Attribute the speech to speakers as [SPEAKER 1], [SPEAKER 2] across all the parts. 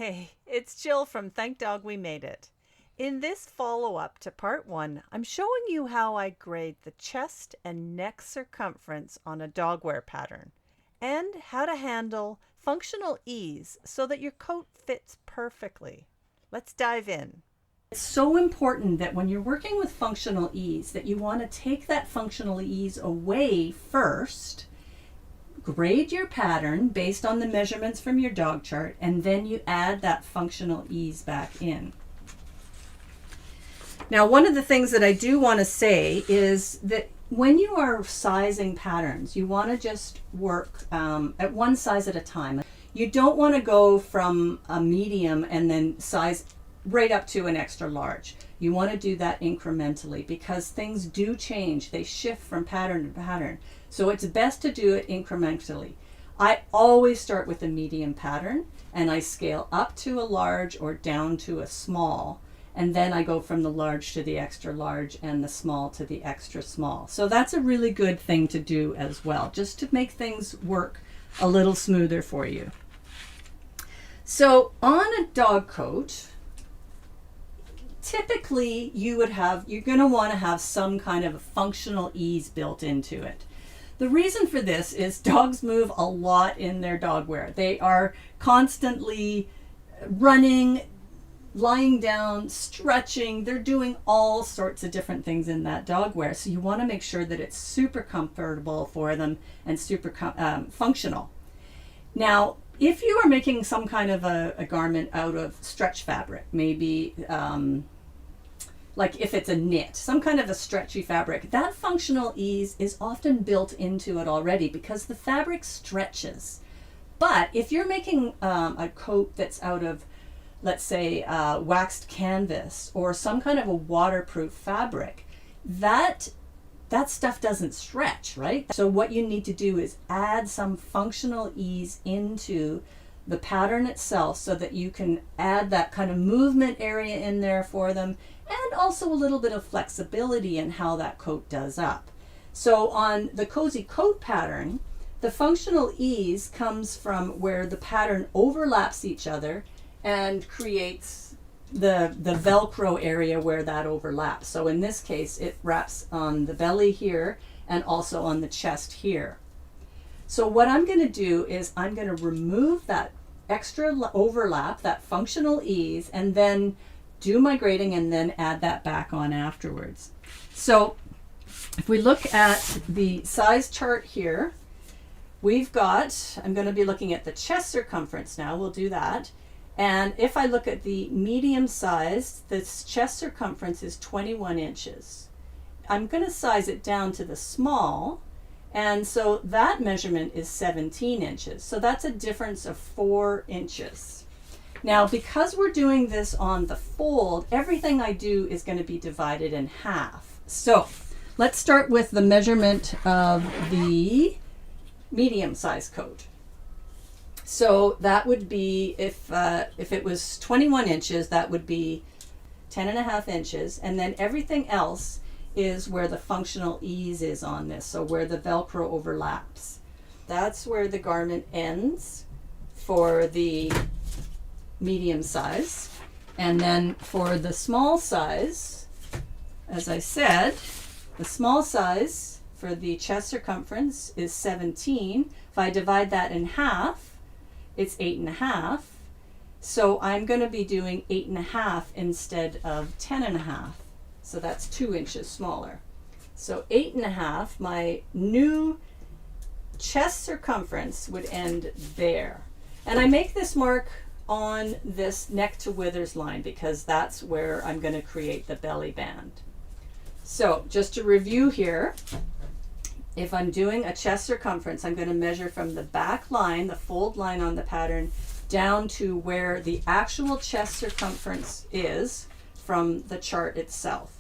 [SPEAKER 1] Hey, it's Jill from Thank Dog We Made It. In this follow-up to part 1, I'm showing you how I grade the chest and neck circumference on a dogwear pattern and how to handle functional ease so that your coat fits perfectly. Let's dive in. It's so important that when you're working with functional ease that you want to take that functional ease away first. Grade your pattern based on the measurements from your dog chart, and then you add that functional ease back in. Now, one of the things that I do want to say is that when you are sizing patterns, you want to just work at one size at a time. You don't want to go from a medium and then size right up to an extra large. You want to do that incrementally because things do change. They shift from pattern to pattern. So it's best to do it incrementally. I always start with a medium pattern and I scale up to a large or down to a small. And then I go from the large to the extra large and the small to the extra small. So that's a really good thing to do as well, just to make things work a little smoother for you. So on a dog coat, typically you're going to want to have some kind of functional ease built into it. The reason for this is dogs move a lot in their dog wear. They are constantly running, lying down, stretching. They're doing all sorts of different things in that dog wear. So you want to make sure that it's super comfortable for them and super functional. Now, if you are making some kind of a garment out of stretch fabric, maybe like if it's a knit, some kind of a stretchy fabric, that functional ease is often built into it already because the fabric stretches. But if you're making a coat that's out of, let's say, waxed canvas or some kind of a waterproof fabric, that stuff doesn't stretch, right? So what you need to do is add some functional ease into the pattern itself so that you can add that kind of movement area in there for them, and also a little bit of flexibility in how that coat does up. So on the cozy coat pattern, the functional ease comes from where the pattern overlaps each other and creates the Velcro area where that overlaps. So in this case, it wraps on the belly here and also on the chest here. So what I'm going to do is I'm going to remove that extra overlap, that functional ease, and then do my grading and then add that back on afterwards. So if we look at the size chart here, we've got, I'm going to be looking at the chest circumference now, we'll do that. And if I look at the medium size, the chest circumference is 21 inches. I'm going to size it down to the small, and so that measurement is 17 inches. So that's a difference of 4 inches. Now, because we're doing this on the fold, everything I do is going to be divided in half. So let's start with the measurement of the medium size coat. So that would be, if it was 21 inches, that would be 10.5 inches. And then everything else is where the functional ease is on this, so where the Velcro overlaps. That's where the garment ends for the medium size. And then for the small size, as I said, the small size for the chest circumference is 17. If I divide that in half, it's 8.5. So I'm going to be doing 8.5 instead of 10.5. So that's 2 inches smaller. So 8.5, my new chest circumference would end there. And I make this mark on this neck to withers line because that's where I'm going to create the belly band. So just to review here, if I'm doing a chest circumference, I'm going to measure from the back line, the fold line on the pattern, down to where the actual chest circumference is from the chart itself.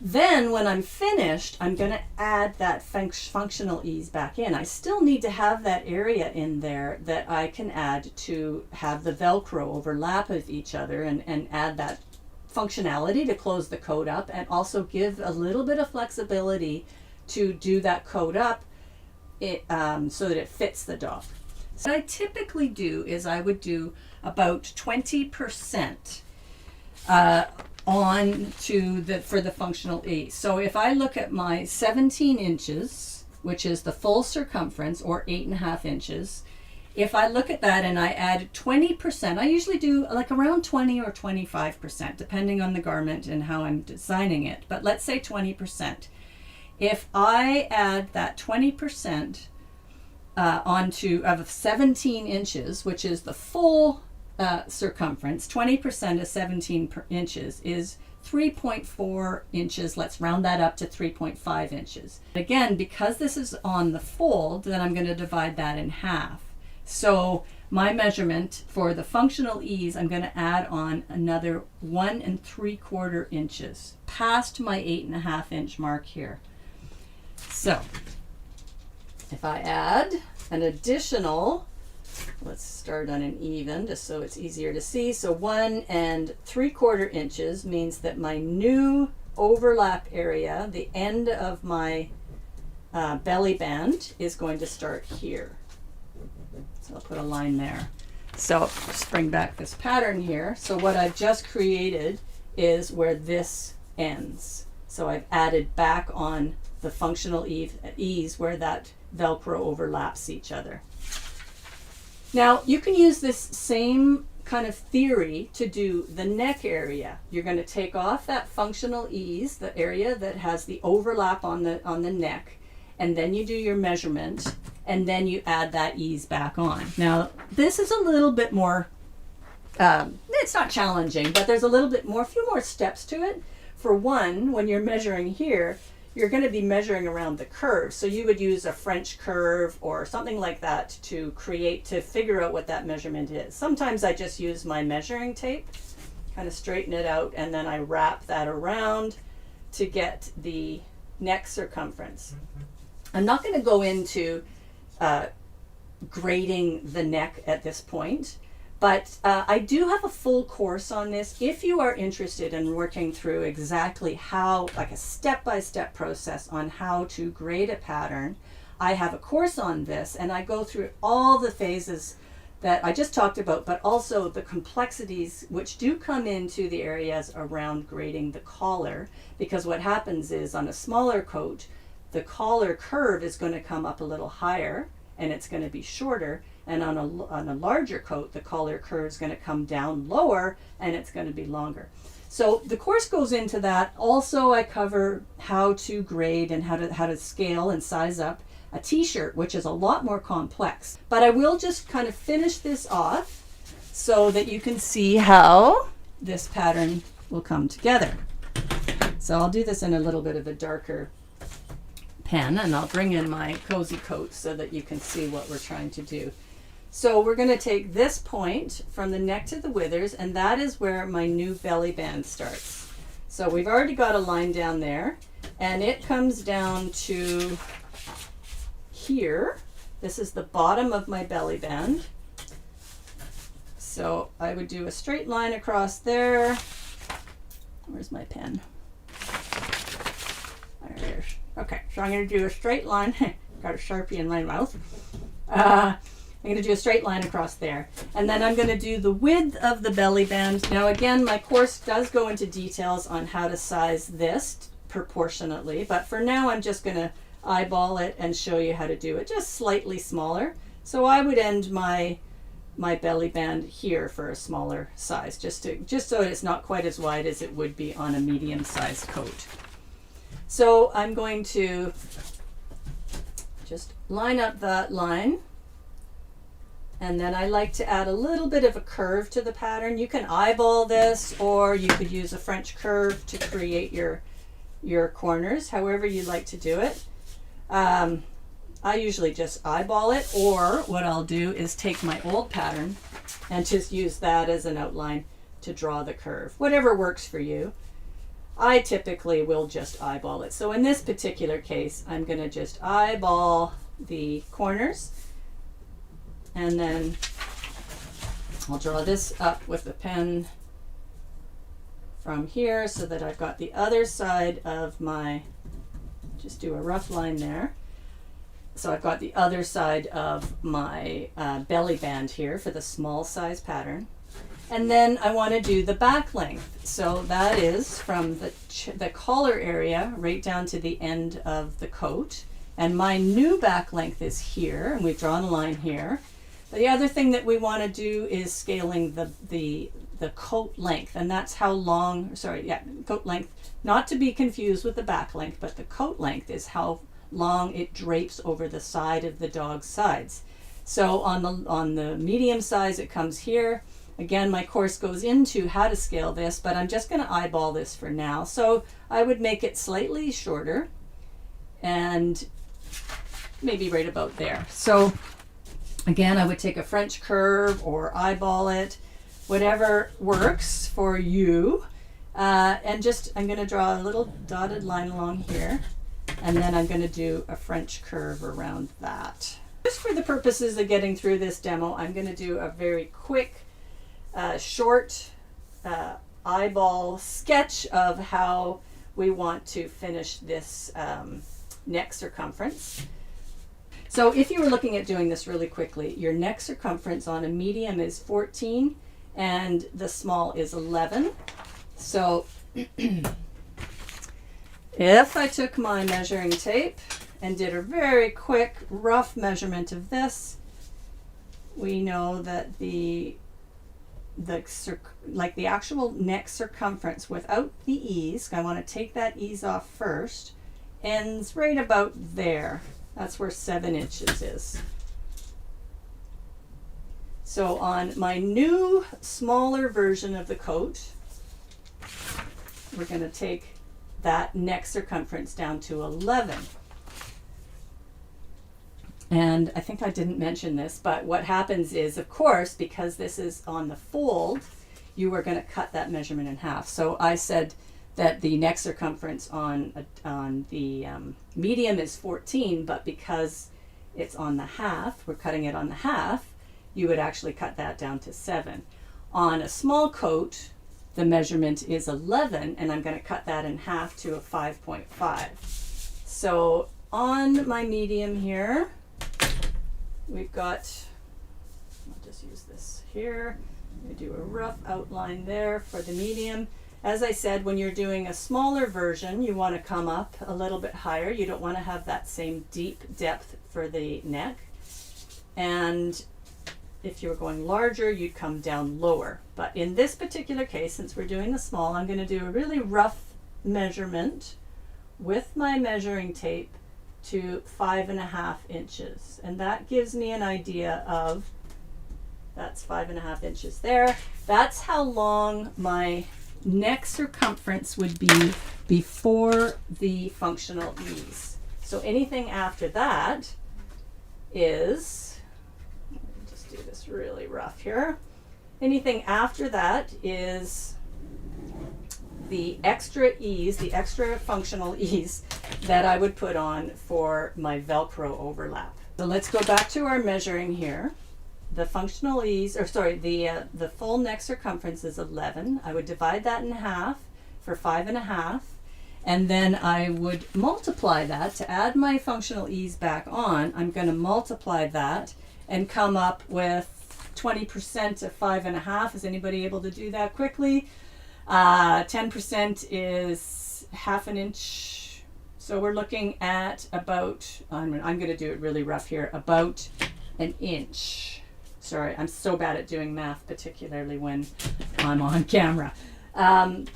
[SPEAKER 1] Then when I'm finished, I'm going to add that functional ease back in. I still need to have that area in there that I can add to have the Velcro overlap with each other and add that functionality to close the coat up and also give a little bit of flexibility to do that coat up so that it fits the dog. So what I typically do is I would do about 20% on to for the functional ease. So if I look at my 17 inches, which is the full circumference, or 8.5 inches, if I look at that and I add 20%, I usually do like around 20 or 25%, depending on the garment and how I'm designing it. But let's say 20%. If I add that 20% onto of 17 inches, which is the full circumference, 20% of 17 inches is 3.4 inches. Let's round that up to 3.5 inches. Again, because this is on the fold, then I'm going to divide that in half. So my measurement for the functional ease, I'm going to add on another 1 3/4 inches past my 8.5 inch mark here. So if I add an additional, let's start on an even just so it's easier to see. So 1 3/4 inches means that my new overlap area, the end of my belly band, is going to start here. So I'll put a line there. So just bring back this pattern here. So what I've just created is where this ends. So I've added back on the functional ease where that Velcro overlaps each other. Now you can use this same kind of theory to do the neck area. You're going to take off that functional ease, the area that has the overlap on the neck, and then you do your measurement, and then you add that ease back on. Now this is a little bit more, it's not challenging, but there's a little bit more, a few more steps to it. For one, when you're measuring here, you're going to be measuring around the curve. So you would use a French curve or something like that to figure out what that measurement is. Sometimes I just use my measuring tape, kind of straighten it out, and then I wrap that around to get the neck circumference. I'm not going to go into grading the neck at this point, but I do have a full course on this. If you are interested in working through exactly how, like a step-by-step process on how to grade a pattern, I have a course on this, and I go through all the phases that I just talked about, but also the complexities which do come into the areas around grading the collar, because what happens is on a smaller coat, the collar curve is going to come up a little higher and it's going to be shorter, and on a larger coat, the collar curve is going to come down lower and it's going to be longer. So the course goes into that. Also, I cover how to grade and how to scale and size up a t-shirt, which is a lot more complex. But I will just kind of finish this off so that you can see how this pattern will come together. So I'll do this in a little bit of a darker pen, and I'll bring in my cozy coat so that you can see what we're trying to do. So we're going to take this point from the neck to the withers, and that is where my new belly band starts. So we've already got a line down there, and it comes down to here. This is the bottom of my belly band. So I would do a straight line across there. Where's my pen? There it is. Okay, so I'm going to do a straight line. Got a Sharpie in my mouth. I'm going to do a straight line across there. And then I'm going to do the width of the belly band. Now again, my course does go into details on how to size this proportionately, but for now I'm just going to eyeball it and show you how to do it just slightly smaller. So I would end my belly band here for a smaller size, just so it's not quite as wide as it would be on a medium-sized coat. So I'm going to just line up that line, and then I like to add a little bit of a curve to the pattern. You can eyeball this, or you could use a French curve to create your corners, however you like to do it. I usually just eyeball it, or what I'll do is take my old pattern and just use that as an outline to draw the curve. Whatever works for you. I typically will just eyeball it. So in this particular case, I'm going to just eyeball the corners, and then I'll draw this up with the pen from here so that I've got the other side of my, just do a rough line there. So I've got the other side of my belly band here for the small size pattern. And then I want to do the back length. So that is from the collar area right down to the end of the coat. And my new back length is here, and we've drawn a line here. The other thing that we want to do is scaling the coat length, and that's how long, coat length, not to be confused with the back length, but the coat length is how long it drapes over the side of the dog's sides. So on the medium size, it comes here. Again, my course goes into how to scale this, but I'm just going to eyeball this for now. So I would make it slightly shorter and maybe right about there. So again, I would take a French curve or eyeball it, whatever works for you. And I'm going to draw a little dotted line along here, and then I'm going to do a French curve around that. Just for the purposes of getting through this demo, I'm going to do a very quick short eyeball sketch of how we want to finish this neck circumference. So if you were looking at doing this really quickly, your neck circumference on a medium is 14 and the small is 11. So if I took my measuring tape and did a very quick rough measurement of this, we know that the actual neck circumference without the ease, I want to take that ease off first, ends right about there. That's where 7 inches is. So on my new smaller version of the coat, we're going to take that neck circumference down to 11. And I think I didn't mention this, but what happens is, of course, because this is on the fold, you are going to cut that measurement in half. So I said that the neck circumference on the medium is 14, but because it's on the half, we're cutting it on the half, you would actually cut that down to 7. On a small coat, the measurement is 11, and I'm going to cut that in half to a 5.5. So on my medium here, we've got, I'll just use this here, I'm going to do a rough outline there for the medium. As I said, when you're doing a smaller version, you want to come up a little bit higher. You don't want to have that same deep depth for the neck. And if you were going larger, you'd come down lower. But in this particular case, since we're doing the small, I'm going to do a really rough measurement with my measuring tape to 5.5 inches. And that gives me an idea of, that's 5.5 inches there. That's how long my neck circumference would be before the functional ease. So anything after that is, let me just do this really rough here. Anything after that is the extra ease, the extra functional ease that I would put on for my Velcro overlap. So let's go back to our measuring here. The functional ease, the full neck circumference is 11. I would divide that in half for 5.5, and then I would multiply that to add my functional ease back on. I'm going to multiply that and come up with 20% of 5.5. Is anybody able to do that quickly? 10% is half an inch. So we're looking at about, I'm going to do it really rough here, about an inch. Sorry, I'm so bad at doing math, particularly when I'm on camera. But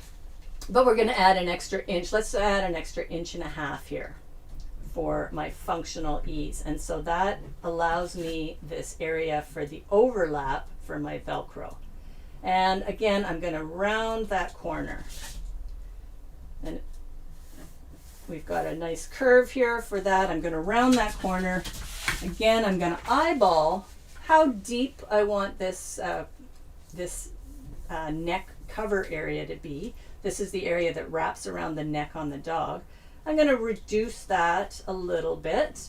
[SPEAKER 1] we're going to add an extra inch. Let's add an extra 1.5 inches here for my functional ease. And so that allows me this area for the overlap for my Velcro. And again, I'm going to round that corner. And we've got a nice curve here for that. I'm going to round that corner. Again, I'm going to eyeball how deep I want this neck cover area to be. This is the area that wraps around the neck on the dog. I'm going to reduce that a little bit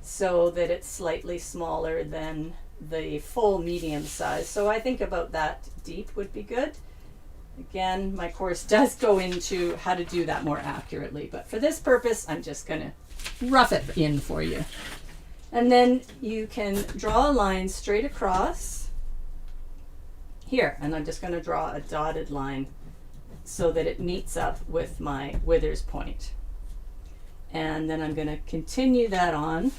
[SPEAKER 1] so that it's slightly smaller than the full medium size. So I think about that deep would be good. Again, my course does go into how to do that more accurately, but for this purpose, I'm just going to rough it in for you. And then you can draw a line straight across here, and I'm just going to draw a dotted line so that it meets up with my withers point. And then I'm going to continue that on.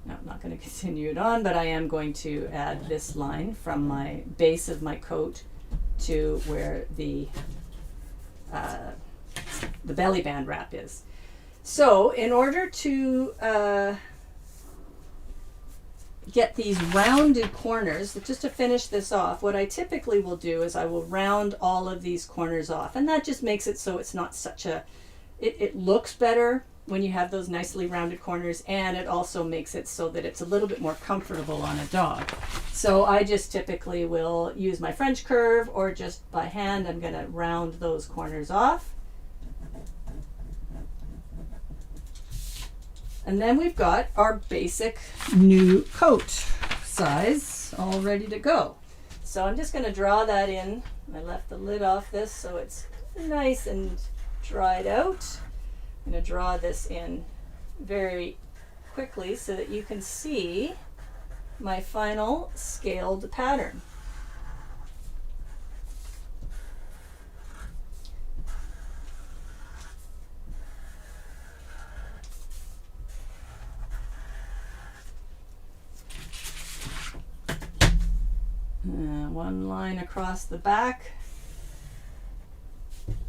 [SPEAKER 1] No, I'm not going to continue it on, but I am going to add this line from my base of my coat to where the belly band wrap is. So in order to get these rounded corners, just to finish this off, what I typically will do is I will round all of these corners off, and that just makes it so it's not such a, it looks better when you have those nicely rounded corners, and it also makes it so that it's a little bit more comfortable on a dog. So I just typically will use my French curve, or just by hand I'm going to round those corners off. And then we've got our basic new coat size all ready to go. So I'm just going to draw that in. I left the lid off this so it's nice and dried out. I'm going to draw this in very quickly so that you can see my final scaled pattern. One line across the back,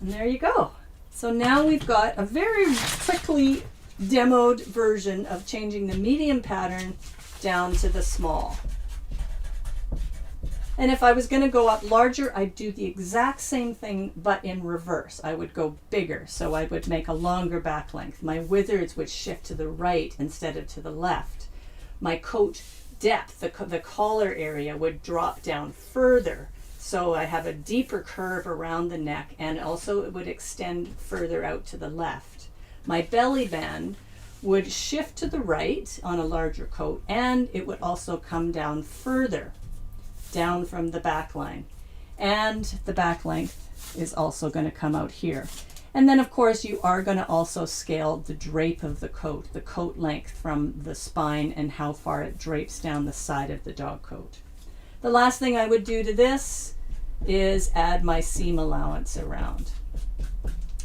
[SPEAKER 1] and there you go. So now we've got a very quickly demoed version of changing the medium pattern down to the small. And if I was going to go up larger, I'd do the exact same thing, but in reverse. I would go bigger, so I would make a longer back length. My withers would shift to the right instead of to the left. My coat depth, the collar area, would drop down further, so I have a deeper curve around the neck, and also it would extend further out to the left. My belly band would shift to the right on a larger coat, and it would also come down further, down from the back line. And the back length is also going to come out here. And then of course you are going to also scale the drape of the coat length from the spine and how far it drapes down the side of the dog coat. The last thing I would do to this is add my seam allowance around.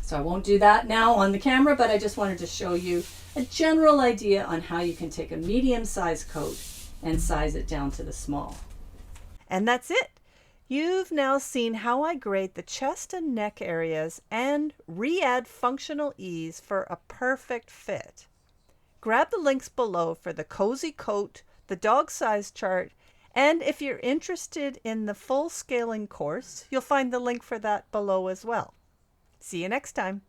[SPEAKER 1] So I won't do that now on the camera, but I just wanted to show you a general idea on how you can take a medium-sized coat and size it down to the small.
[SPEAKER 2] And that's it. You've now seen how I grade the chest and neck areas and re-add functional ease for a perfect fit. Grab the links below for the cozy coat, the dog size chart, and if you're interested in the full scaling course, you'll find the link for that below as well. See you next time.